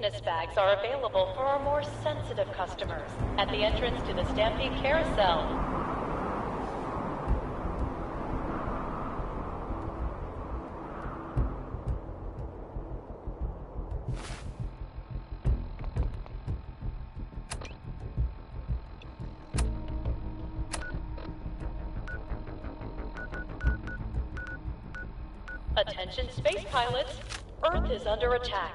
fitness bags are available for our more sensitive customers at the entrance to the Stampede Carousel. Attention space pilots, Earth is under attack.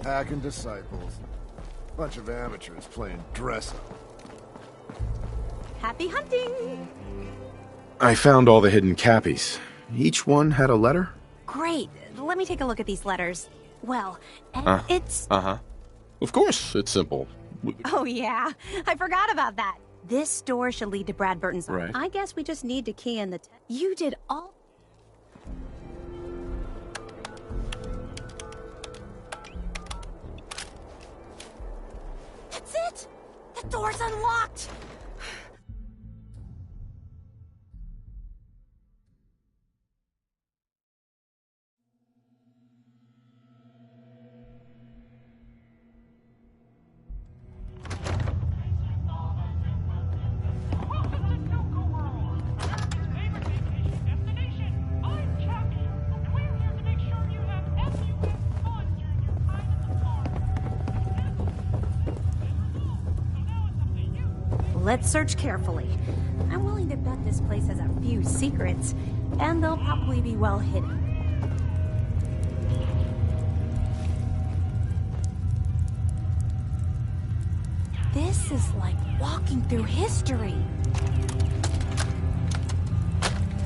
pack and disciples. Bunch of amateurs playing dress-up. Happy hunting! I found all the hidden cappies. Each one had a letter? Great. Let me take a look at these letters. Well, it's... Uh-huh. Of course, it's simple. Oh, yeah. I forgot about that. This door should lead to Brad Burton's. Right. I guess we just need to key in the... You did all... That's it! The door's unlocked! Let's search carefully. I'm willing to bet this place has a few secrets, and they'll probably be well hidden. This is like walking through history.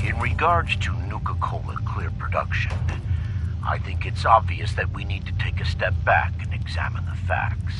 In regards to Nuka-Cola Clear production, I think it's obvious that we need to take a step back and examine the facts.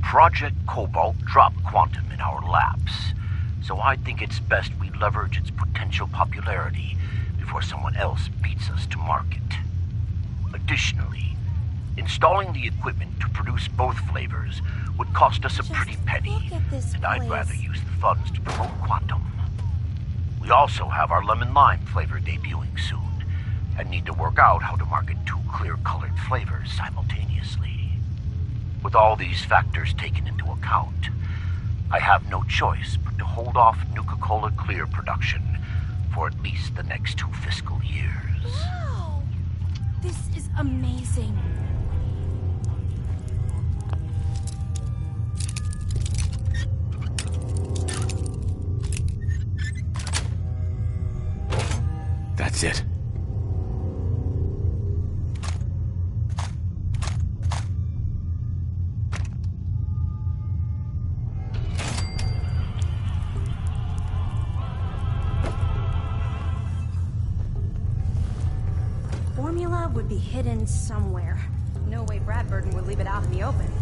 Project Cobalt dropped Quantum in our laps, so I think it's best we leverage its potential popularity before someone else beats us to market. Additionally, installing the equipment to produce both flavors would cost us a pretty penny, and I'd rather use the funds to promote Quantum. We also have our lemon lime flavor debuting soon, and need to work out how to market two clear-colored flavors simultaneously. With all these factors taken into account, I have no choice but to hold off Nuka-Cola Clear production for at least the next 2 fiscal years. Wow! This is amazing. That's it. Formula would be hidden somewhere. No way Brad Burton would leave it out in the open.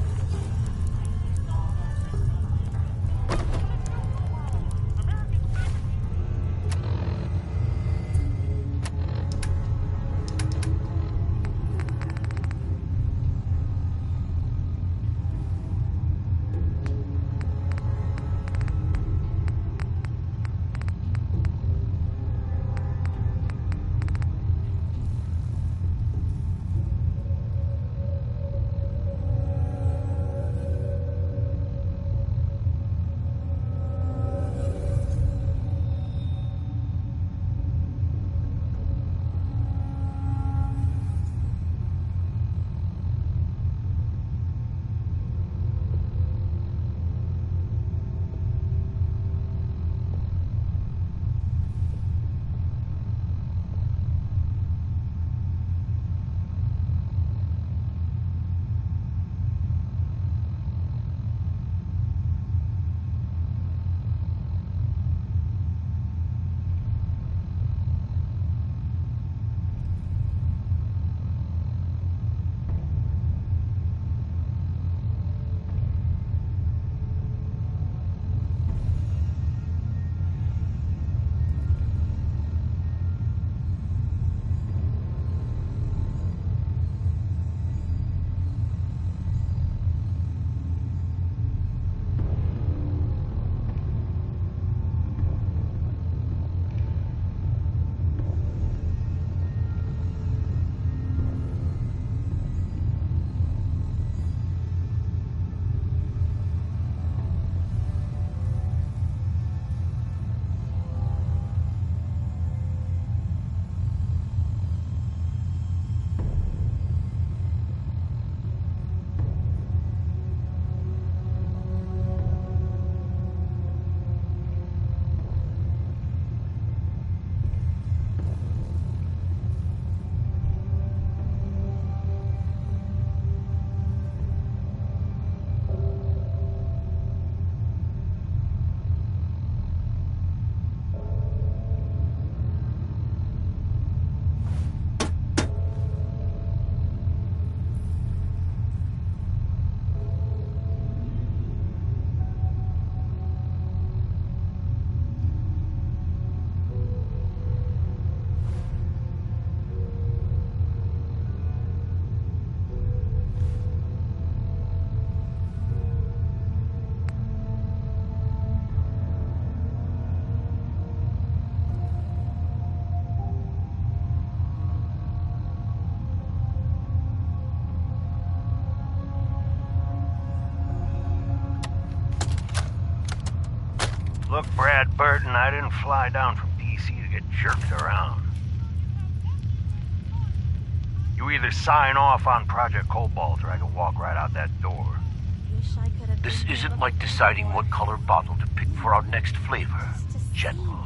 Look, Brad Burton, I didn't fly down from D.C. to get jerked around. You either sign off on Project Cobalt or I can walk right out that door. This isn't like deciding what color bottle to pick for our next flavor, General.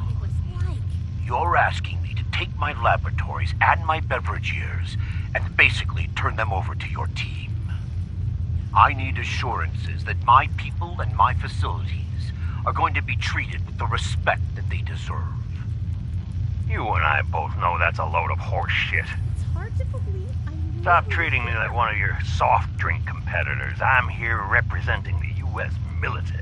You're asking me to take my laboratories and my beverage years and basically turn them over to your team. I need assurances that my people and my facilities are going to be treated with the respect that they deserve. You and I both know that's a load of horse shit. It's hard to believe. Stop treating me like one of your soft drink competitors. I'm here representing the U.S. military.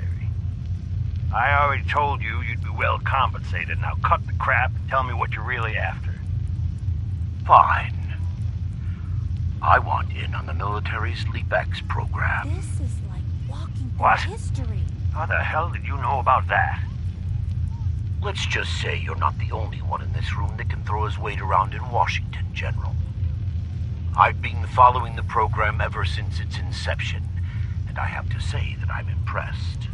I already told you you'd be well compensated. Now cut the crap and tell me what you're really after. Fine. I want in on the military's LeapX program. This is like walking through What? history. How the hell did you know about that? Let's just say you're not the only one in this room that can throw his weight around in Washington, General. I've been following the program ever since its inception, and I have to say that I'm impressed.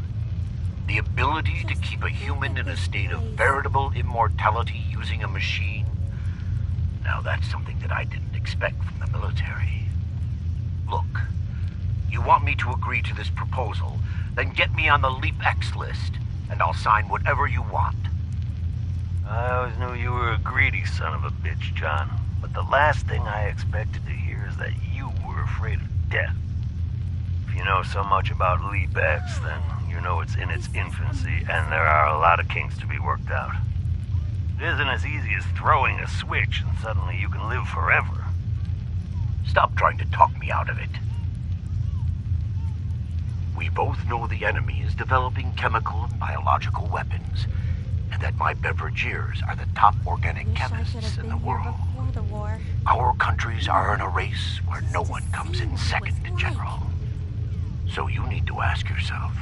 The ability to keep a human in a state of veritable immortality using a machine, now that's something that I didn't expect from the military. Look, you want me to agree to this proposal, then get me on the LeapX list, and I'll sign whatever you want. I always knew you were a greedy son of a bitch, John. But the last thing I expected to hear is that you were afraid of death. If you know so much about LeapX, then you know it's in its infancy, and there are a lot of kinks to be worked out. It isn't as easy as throwing a switch and suddenly you can live forever. Stop trying to talk me out of it. We both know the enemy is developing chemical and biological weapons, and that my beverageers are the top organic Wish I could chemists have in been the here world. before the war. Our countries are in a race where no one comes in second, General. So you need to ask yourself,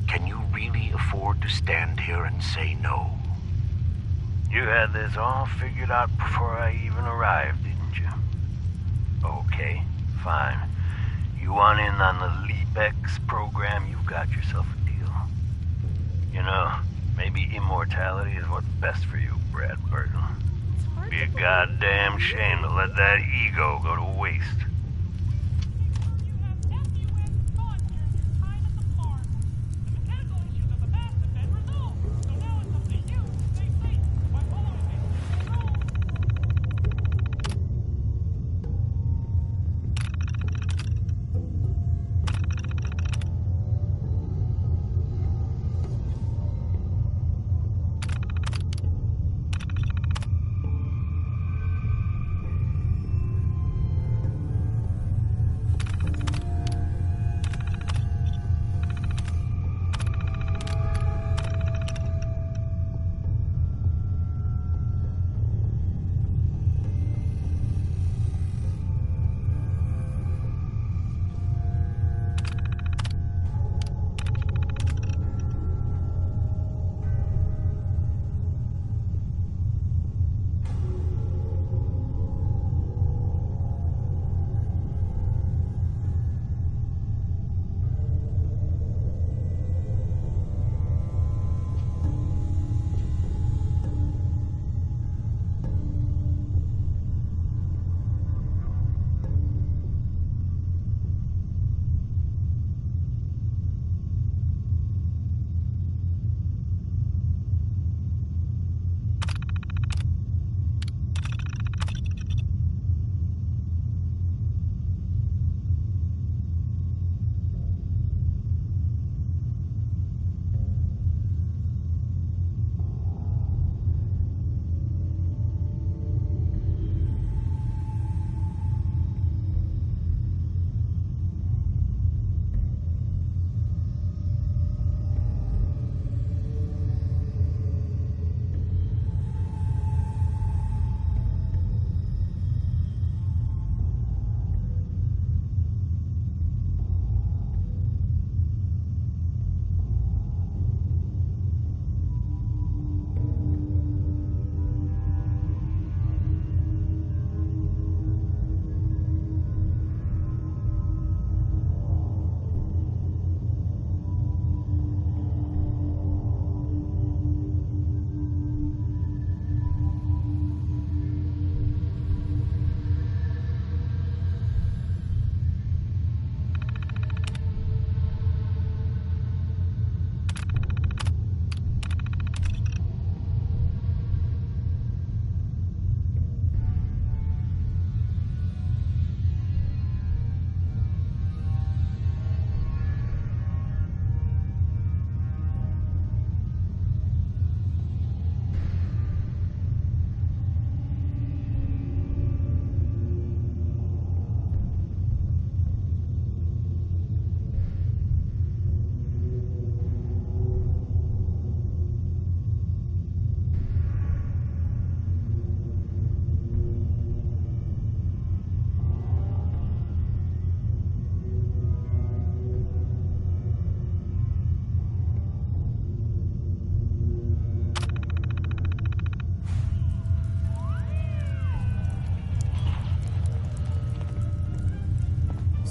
can you really afford to stand here and say no? You had this all figured out before I even arrived, didn't you? Okay, fine. You want in on the LeapX program, you've got yourself a deal. You know, maybe immortality is what's best for you, Brad Burton. Be a goddamn shame to let that ego go to waste.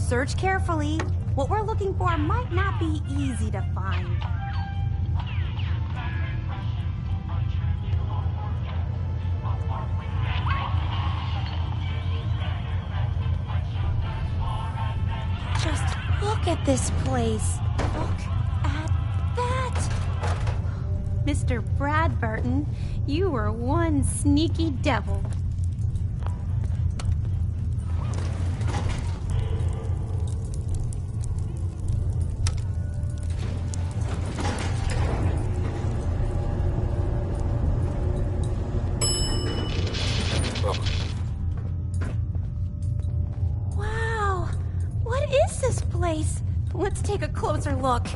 Search carefully. What we're looking for might not be easy to find. Just look at this place. Look at that. Mr. Bradburton, you were one sneaky devil. Wow, what is this place? Let's take a closer look.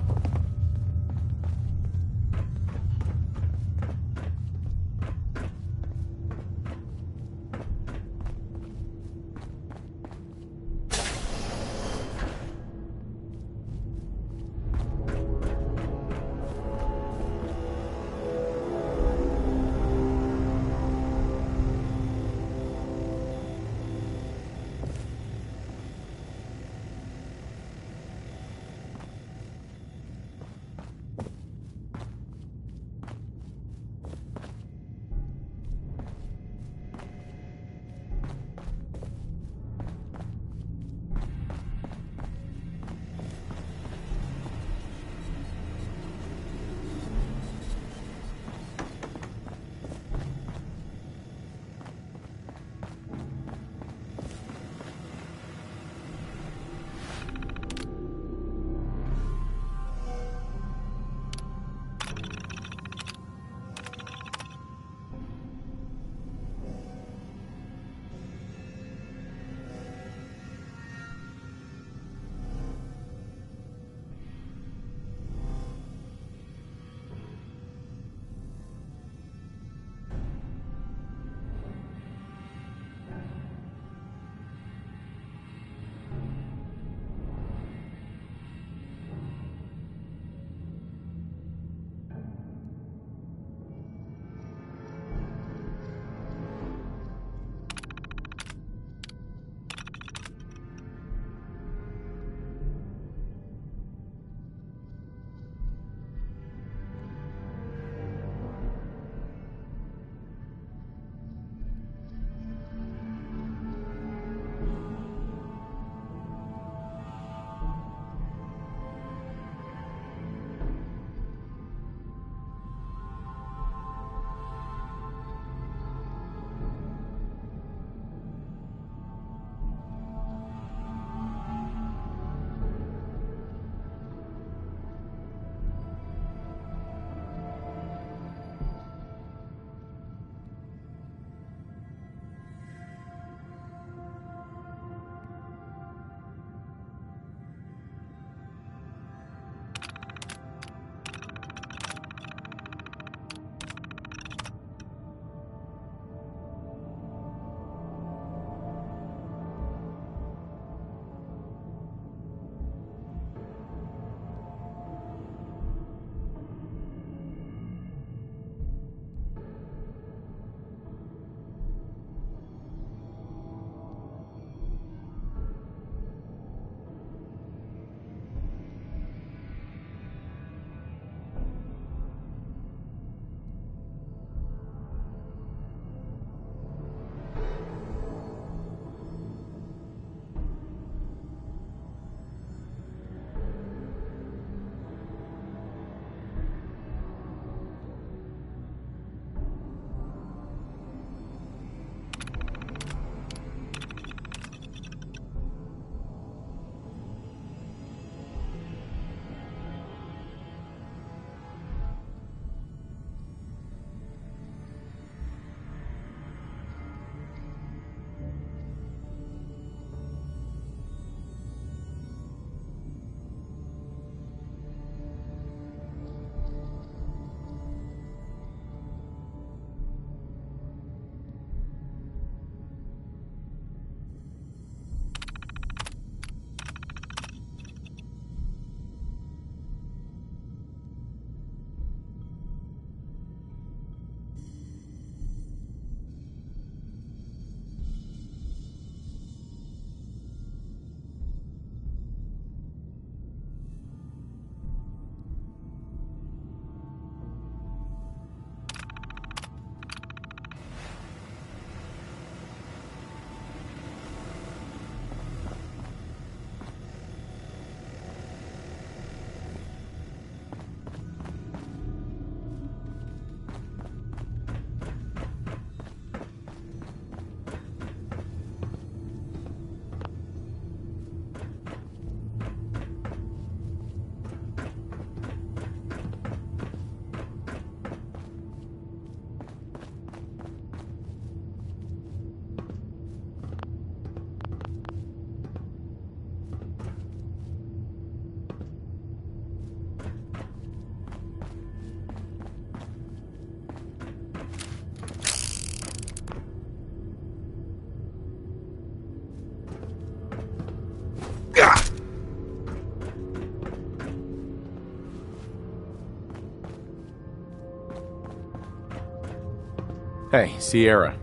Hey, Sierra.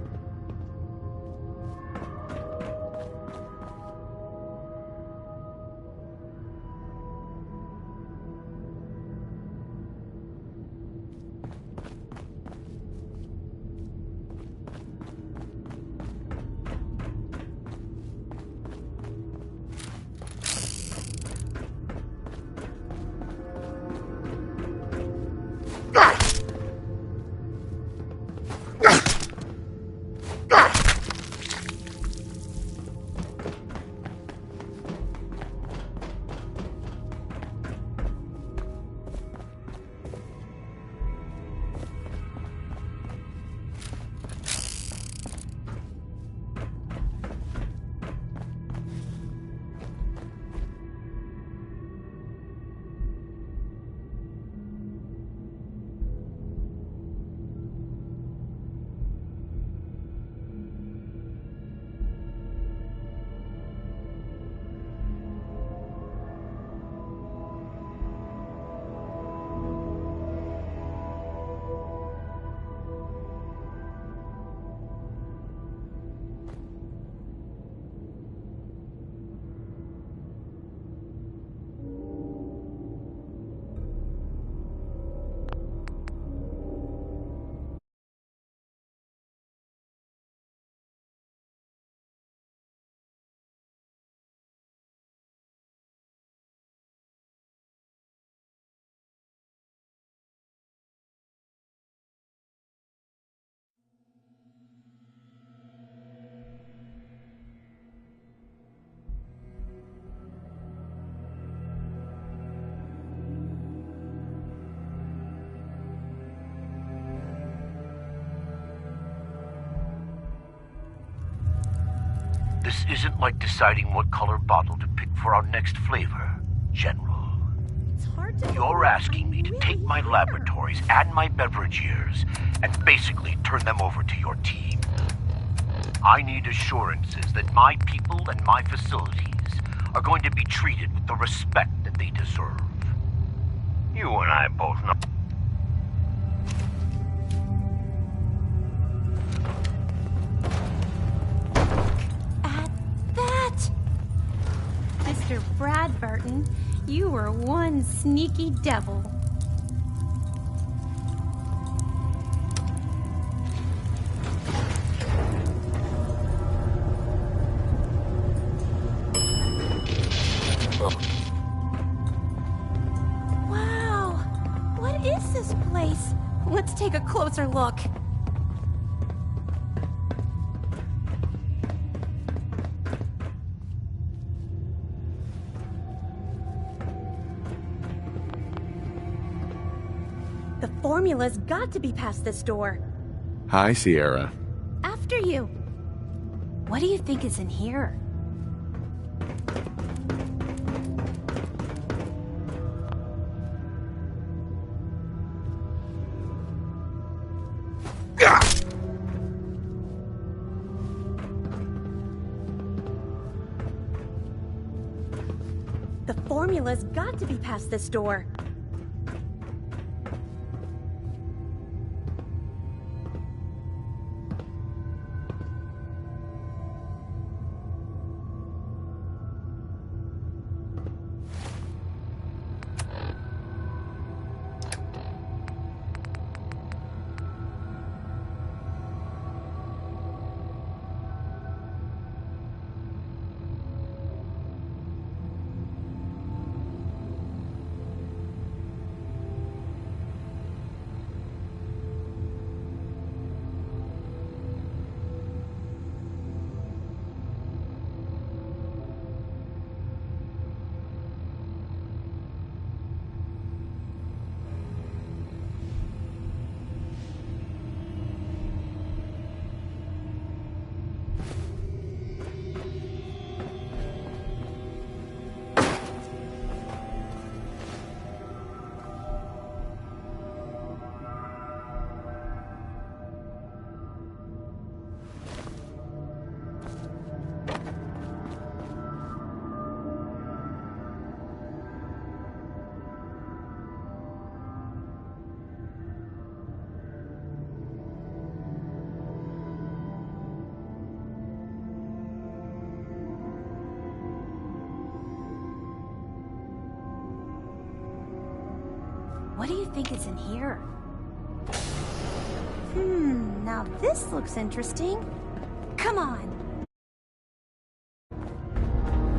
This isn't like deciding what color bottle to pick for our next flavor, General. It's hard to. You're asking me to take my laboratories and my beverage years and basically turn them over to your team. I need assurances that my people and my facilities are going to be treated with the respect that they deserve. You and I both know. Mr. Bradburton, you were one sneaky devil. Wow, what is this place? Let's take a closer look. The formula's got to be past this door. Hi, Sierra. After you. What do you think is in here? The formula's got to be past this door. What do you think is in here? Now this looks interesting. Come on.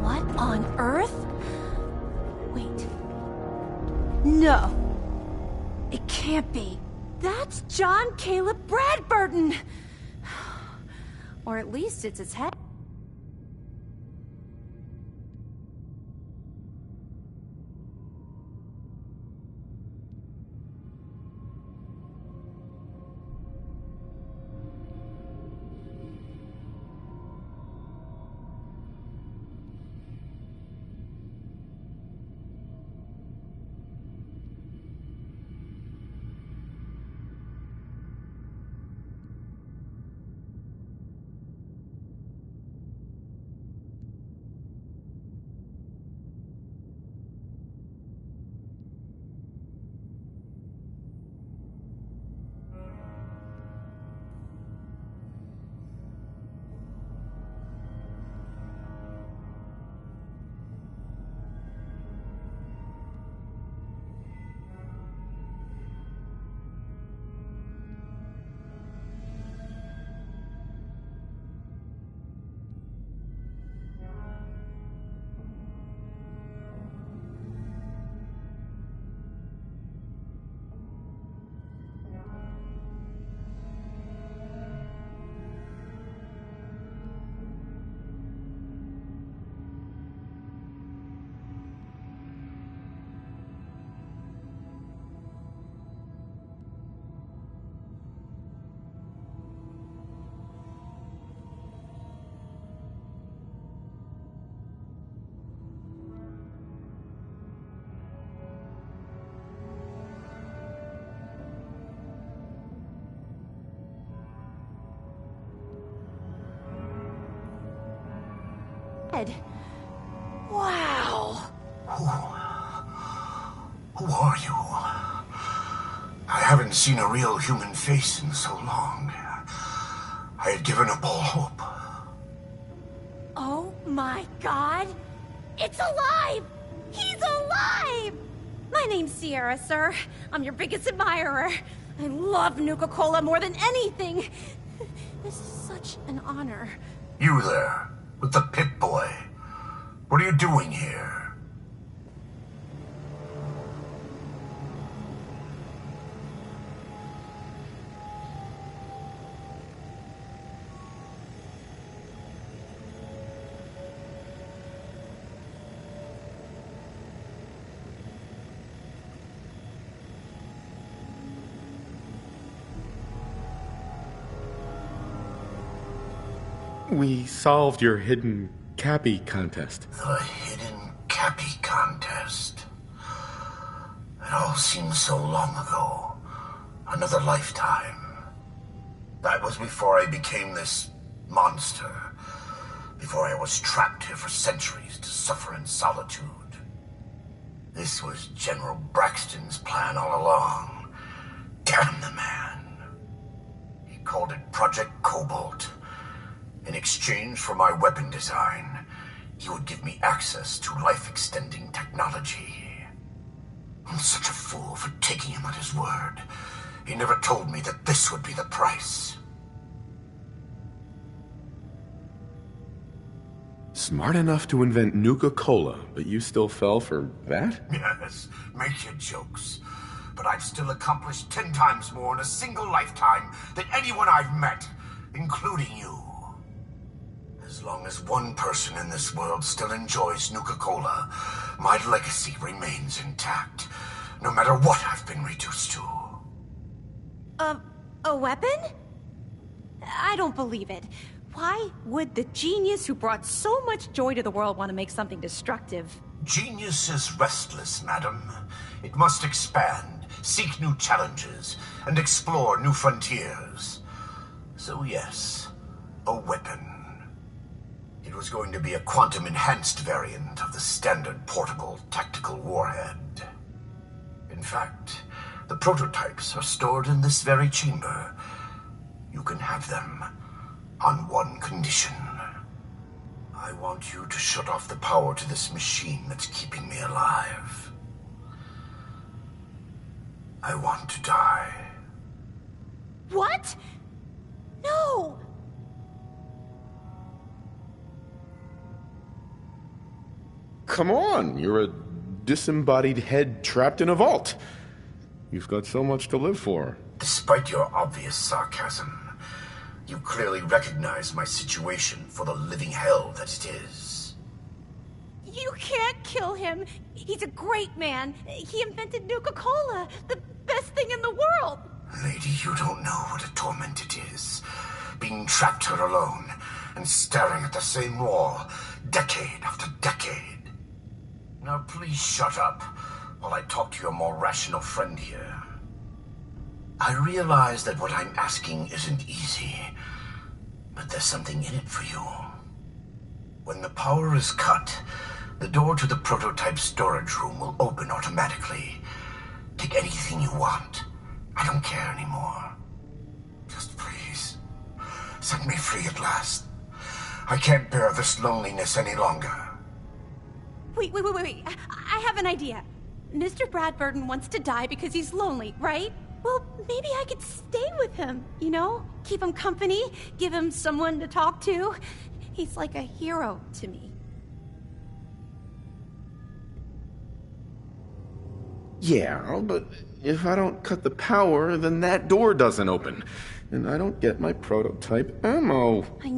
What on earth? Wait. No. It can't be. That's John Caleb Bradburton! Or at least it's his head. Wow. Who are you? I haven't seen a real human face in so long. I had given up all hope. Oh my god! It's alive! He's alive! My name's Sierra, sir. I'm your biggest admirer. I love Nuka-Cola more than anything. This is such an honor. You there, with the Pip-Boy. What are you doing here? We solved your hidden Cappy contest. The hidden Cappy contest. It all seems so long ago. Another lifetime. That was before I became this monster. Before I was trapped here for centuries to suffer in solitude. This was General Braxton's plan all along. Damn the man. He called it Project Cobalt. In exchange for my weapon design, he would give me access to life-extending technology. I'm such a fool for taking him at his word. He never told me that this would be the price. Smart enough to invent Nuka-Cola, but you still fell for that? Yes, make your jokes. But I've still accomplished 10 times more in a single lifetime than anyone I've met, including you. As long as one person in this world still enjoys Nuka-Cola, my legacy remains intact, no matter what I've been reduced to. A weapon? I don't believe it. Why would the genius who brought so much joy to the world want to make something destructive? Genius is restless, madam. It must expand, seek new challenges, and explore new frontiers. So yes, a weapon. It was going to be a quantum-enhanced variant of the standard portable tactical warhead. In fact, the prototypes are stored in this very chamber. You can have them on one condition. I want you to shut off the power to this machine that's keeping me alive. I want to die. What? No! Come on, you're a disembodied head trapped in a vault. You've got so much to live for. Despite your obvious sarcasm, you clearly recognize my situation for the living hell that it is. You can't kill him. He's a great man. He invented Nuka-Cola, the best thing in the world. Lady, you don't know what a torment it is. Being trapped here alone and staring at the same wall, decade after decade. Now please shut up while I talk to your more rational friend here. I realize that what I'm asking isn't easy, but there's something in it for you. When the power is cut, the door to the prototype storage room will open automatically. Take anything you want. I don't care anymore. Just please, set me free at last. I can't bear this loneliness any longer. Wait. I have an idea. Mr. Bradburden wants to die because he's lonely, right? Well, maybe I could stay with him, you know? Keep him company, give him someone to talk to. He's like a hero to me. Yeah, but if I don't cut the power, then that door doesn't open. And I don't get my prototype ammo. I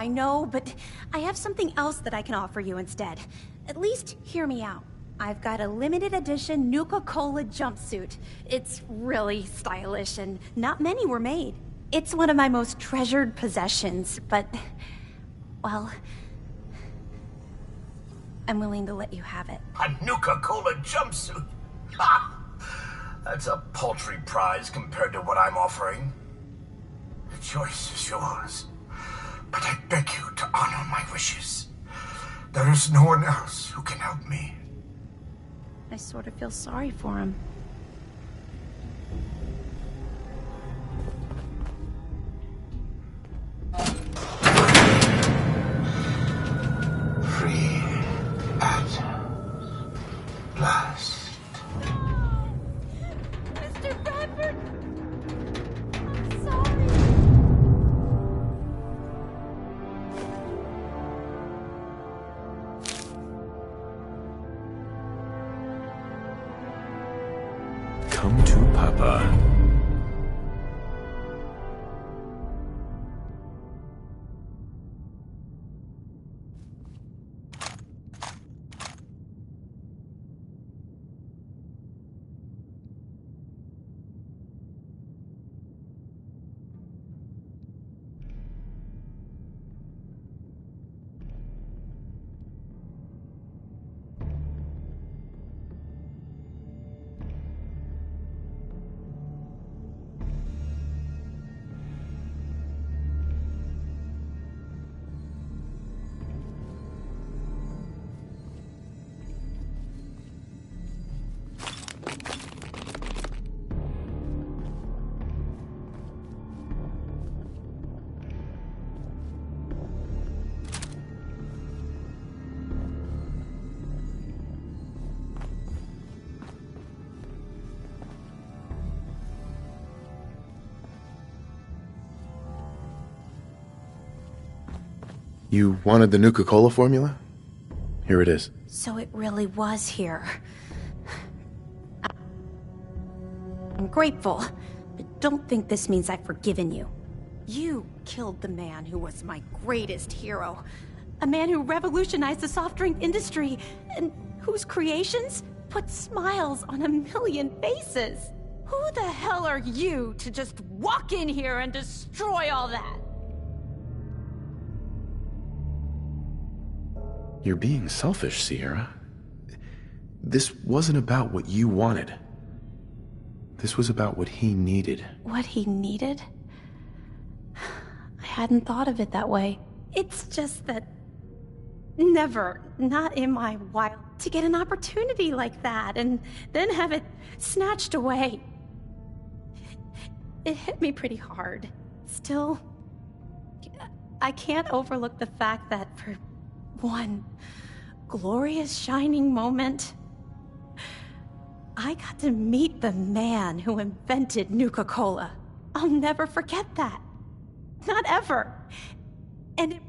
know, but I have something else that I can offer you instead. At least hear me out. I've got a limited edition Nuka-Cola jumpsuit. It's really stylish and not many were made. It's one of my most treasured possessions, but, well, I'm willing to let you have it. A Nuka-Cola jumpsuit? Ha! That's a paltry prize compared to what I'm offering. The choice is yours, but I beg you to honor my wishes. There is no one else who can help me. I sort of feel sorry for him. Free at last. Mr. Bradford! I'm sorry. Come to Papa. You wanted the Nuka-Cola formula? Here it is. So it really was here. I'm grateful, but don't think this means I've forgiven you. You killed the man who was my greatest hero. A man who revolutionized the soft drink industry, and whose creations put smiles on a million faces. Who the hell are you to just walk in here and destroy all that? You're being selfish, Sierra. This wasn't about what you wanted. This was about what he needed. What he needed? I hadn't thought of it that way. It's just that... never, not in my wild, to get an opportunity like that and then have it snatched away. It hit me pretty hard. Still, I can't overlook the fact that for one glorious shining moment, I got to meet the man who invented Nuka-Cola. I'll never forget that. Not ever. And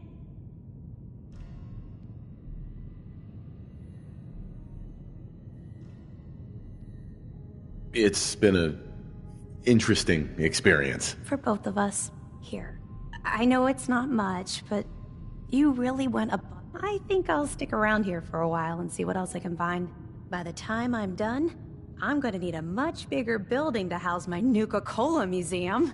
It's been a interesting experience. for both of us, here. I know it's not much, but you really went above. I think I'll stick around here for a while and see what else I can find. By the time I'm done, I'm gonna need a much bigger building to house my Nuka-Cola museum.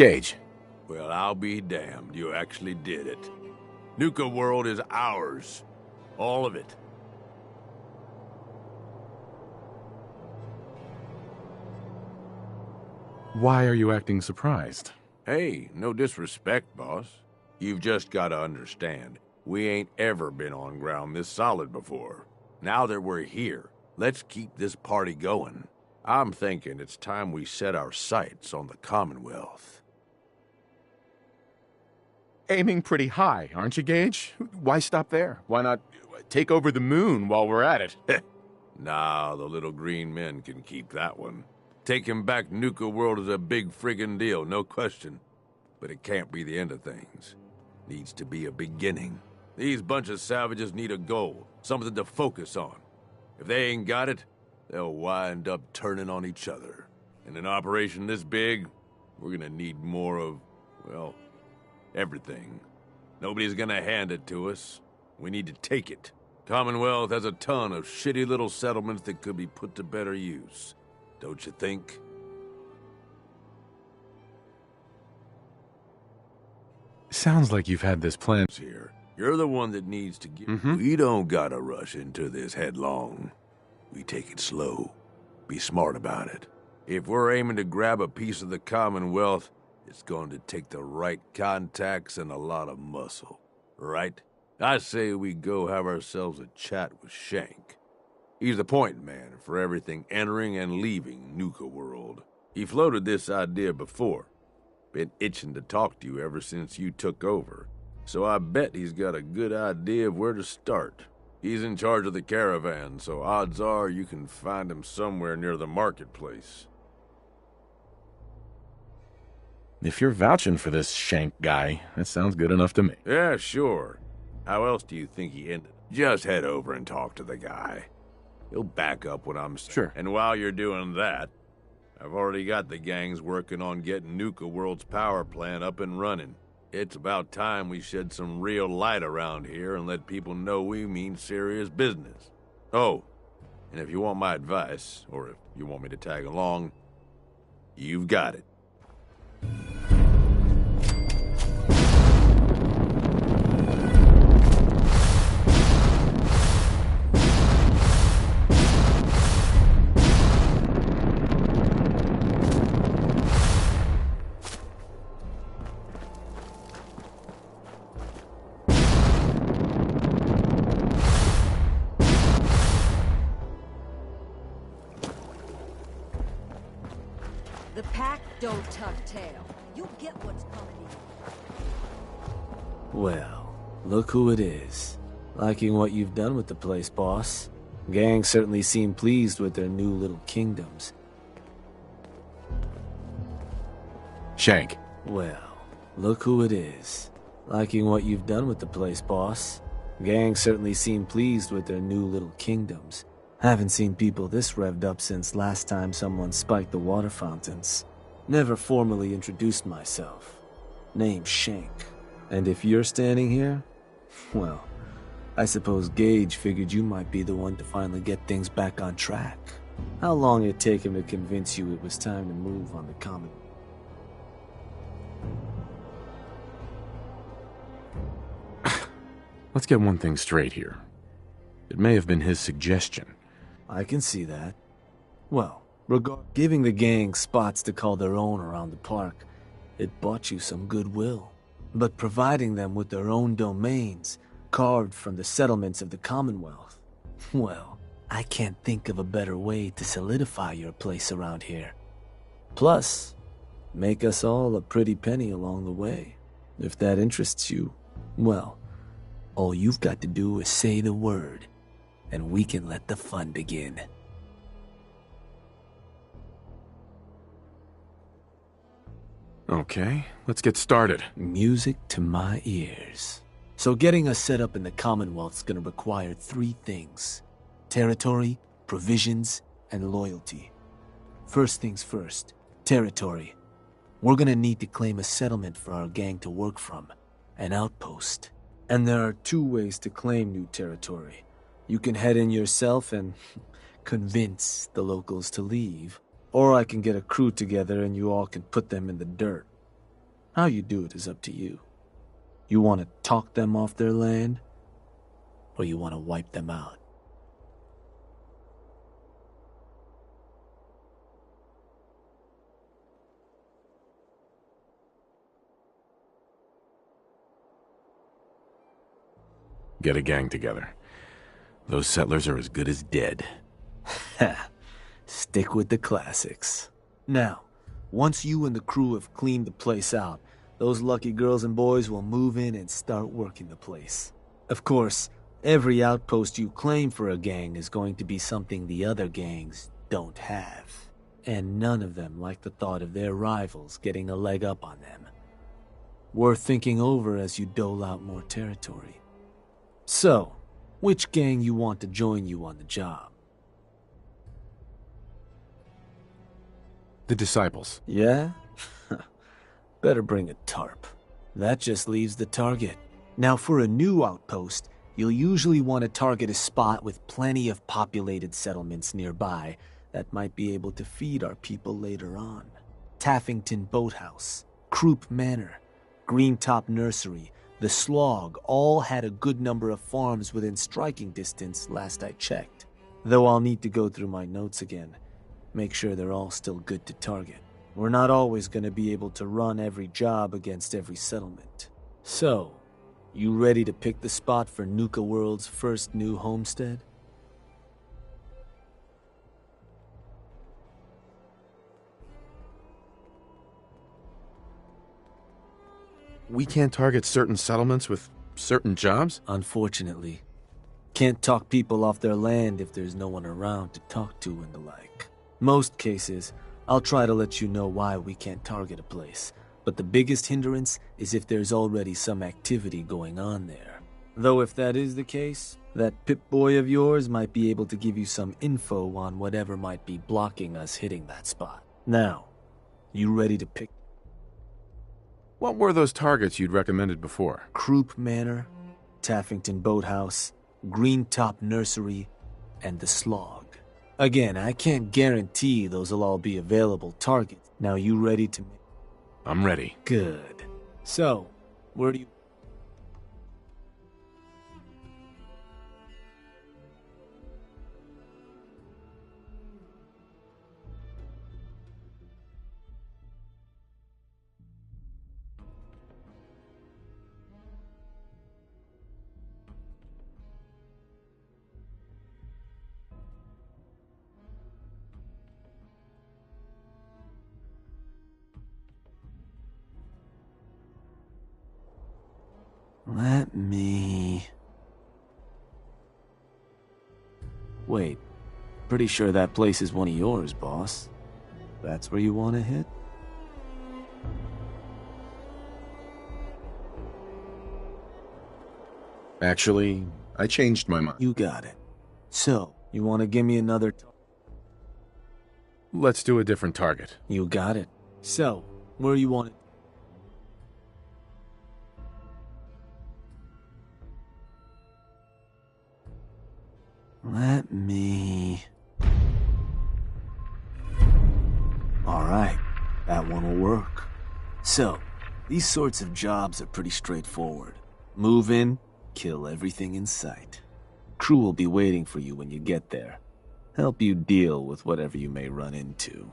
Gage. Well, I'll be damned. You actually did it. Nuka World is ours. All of it. Why are you acting surprised? Hey, no disrespect, boss. You've just gotta understand, we ain't ever been on ground this solid before. Now that we're here, let's keep this party going. I'm thinking it's time we set our sights on the Commonwealth. Aiming pretty high, aren't you, Gage? Why stop there? Why not take over the moon while we're at it? Nah, the little green men can keep that one. Taking back Nuka World is a big friggin' deal, no question. But it can't be the end of things. Needs to be a beginning. These bunch of savages need a goal, something to focus on. If they ain't got it, they'll wind up turning on each other. In an operation this big, we're gonna need more of, well, everything. Nobody's gonna hand it to us. We need to take it. Commonwealth has a ton of shitty little settlements that could be put to better use. Don't you think? Sounds like you've had this plan. Here, you're the one that needs to get... We don't gotta rush into this headlong. We take it slow. Be smart about it. If we're aiming to grab a piece of the Commonwealth, it's going to take the right contacts and a lot of muscle. Right? I say we go have ourselves a chat with Shank. He's the point man for everything entering and leaving Nuka World. He floated this idea before. Been itching to talk to you ever since you took over. So I bet he's got a good idea of where to start. He's in charge of the caravan, so odds are you can find him somewhere near the marketplace. If you're vouching for this Shank guy, that sounds good enough to me. Yeah, sure. How else do you think he ended? Just head over and talk to the guy. He'll back up what I'm saying. Sure. And while you're doing that, I've already got the gangs working on getting Nuka World's power plant up and running. It's about time we shed some real light around here and let people know we mean serious business. Oh, and if you want my advice, or if you want me to tag along, you've got it. The pack don't tuck tail. You'll get what's coming in. Well, look who it is. Liking what you've done with the place, boss. Gang certainly seem pleased with their new little kingdoms. Shank. Well, look who it is. Liking what you've done with the place, boss. Gang certainly seem pleased with their new little kingdoms. Haven't seen people this revved up since last time someone spiked the water fountains. Never formally introduced myself. Name's Shank. And if you're standing here, well, I suppose Gage figured you might be the one to finally get things back on track. How long did it take him to convince you it was time to move on the common? Let's get one thing straight here. It may have been his suggestion. I can see that. Well, giving the gang spots to call their own around the park, it bought you some goodwill. But providing them with their own domains, carved from the settlements of the Commonwealth, well, I can't think of a better way to solidify your place around here. Plus, make us all a pretty penny along the way. If that interests you, well, all you've got to do is say the word, and we can let the fun begin. Okay, let's get started. Music to my ears. So getting us set up in the Commonwealth's gonna require 3 things: territory, provisions, and loyalty. First things first, territory. We're gonna need to claim a settlement for our gang to work from, an outpost. And there are 2 ways to claim new territory. You can head in yourself and convince the locals to leave, or I can get a crew together and you all can put them in the dirt. How you do it is up to you. You want to talk them off their land, or you want to wipe them out? Get a gang together. Those settlers are as good as dead. Stick with the classics. Now, once you and the crew have cleaned the place out, those lucky girls and boys will move in and start working the place. Of course, every outpost you claim for a gang is going to be something the other gangs don't have. And none of them like the thought of their rivals getting a leg up on them. Worth thinking over as you dole out more territory. So, which gang you want to join you on the job? The Disciples. Yeah? Better bring a tarp. That just leaves the target. Now for a new outpost, you'll usually want to target a spot with plenty of populated settlements nearby that might be able to feed our people later on. Taffington Boathouse, Croup Manor, Greentop Nursery, the Slog all had a good number of farms within striking distance last I checked. Though I'll need to go through my notes again. Make sure they're all still good to target. We're not always going to be able to run every job against every settlement. So, you ready to pick the spot for Nuka World's first new homestead? We can't target certain settlements with certain jobs? Unfortunately. Can't talk people off their land if there's no one around to talk to and the like. Most cases, I'll try to let you know why we can't target a place, but the biggest hindrance is if there's already some activity going on there. Though if that is the case, that Pip-Boy of yours might be able to give you some info on whatever might be blocking us hitting that spot. Now, you ready to pick? What were those targets you'd recommended before? Croup Manor, Taffington Boathouse, Greentop Nursery, and the Slog. Again, I can't guarantee those'll all be available targets. Now you ready to... I'm ready. Good. So, where do you... Let me... Wait, pretty sure that place is one of yours, boss. That's where you want to hit? Actually, I changed my mind. You got it. So, you want to give me another... Let's do a different target. You got it. So, where you want it? Let me... Alright, that one will work. So, these sorts of jobs are pretty straightforward. Move in, kill everything in sight. Crew will be waiting for you when you get there. Help you deal with whatever you may run into.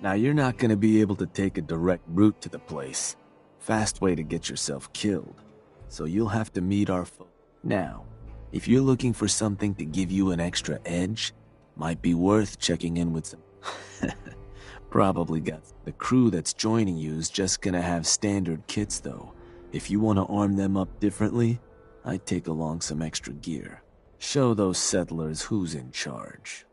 Now, you're not going to be able to take a direct route to the place. Fast way to get yourself killed. So you'll have to meet our folks. Now, if you're looking for something to give you an extra edge, might be worth checking in with some... Probably got... The crew that's joining you is just gonna have standard kits, though. If you want to arm them up differently, I'd take along some extra gear. Show those settlers who's in charge.